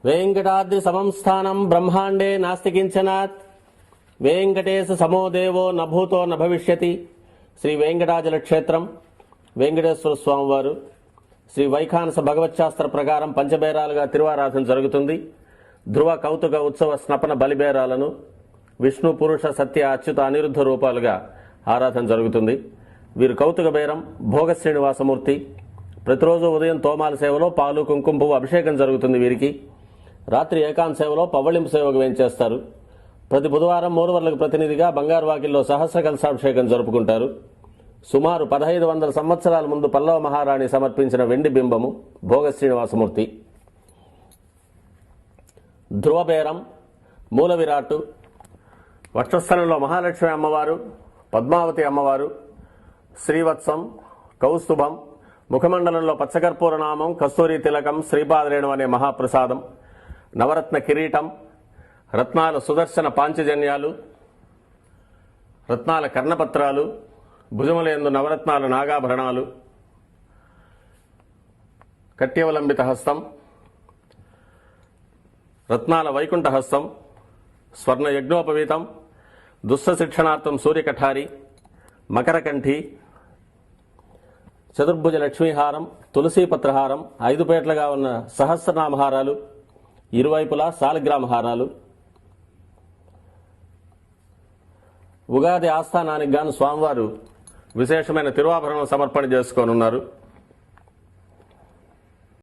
वेंकटाद्रि समं स्थानं ब्रह्मांडे नास्ति किंचनात् वेंकटेश समो देवो न भूतो न भविष्यति। श्री वेंकटाचल क्षेत्रम వెంకటేశ్వర స్వామి వారు శ్రీ వైఖానస భగవచ్శాస్త్ర ప్రకారం పంచబేరాలుగా తిరువారాధన జరుగుతుంది. ధ్రువ కౌతుక ఉత్సవ స్నపన బలిబేరాలను విష్ణు పురుష సత్య అచ్యుత అనిరుద్ధ రూపాలుగా ఆరాధన జరుగుతుంది. వీరు కౌతుక బేరం భోగ శ్రీనివాసమూర్తి. ప్రతిరోజు ఉదయం తోమాల సేవలో పాలు కుంకుమ పువ్వు అభిషేకం జరుగుతుంది. వీరికి రాత్రి ఏకాంత సేవలో పవ్వళింపు సేవకు వేయించేస్తారు. ప్రతి బుధవారం మూలవర్లకు ప్రతినిధిగా బంగారు వాకిల్లో సహస్ర కలశాభిషేకం జరుపుకుంటారు. సుమారు 1500 సంవత్సరాల ముందు పల్లవ మహారాణి సమర్పించిన వెండి బింబము భోగ శ్రీనివాసమూర్తి. ధ్రువబేరం మూల విరాట్టు వక్షస్థలంలో మహాలక్ష్మి అమ్మవారు, పద్మావతి అమ్మవారు, శ్రీవత్సం, కౌస్తుభం, ముఖమండలంలో పచ్చకర్పూర నామం, కస్తూరి తిలకం, శ్రీపాదరేణం అనే మహాప్రసాదం, నవరత్న కిరీటం, రత్నాల సుదర్శన పాంచజన్యాలు, రత్నాల కర్ణపత్రాలు, భుజములందు నవరత్నాల నాగాభరణాలు, కట్యవలంబిత హస్తం, రత్నాల వైకుంఠ హస్తం, స్వర్ణ యజ్ఞోపవీతం, దుస్స శిక్షణార్థం సూర్యకఠారి, మకరకంఠి, చతుర్భుజ లక్ష్మీహారం, తులసీపత్రహారం, 5 పేట్లుగా ఉన్న సహస్రనామహారాలు, ఇరువైపులా సాలిగ్రామ హారాలు. ఉగాది ఆస్థానానికి గాను స్వామివారు విశేషమైన తిరువాభరణం సమర్పణ చేసుకోనున్నారు.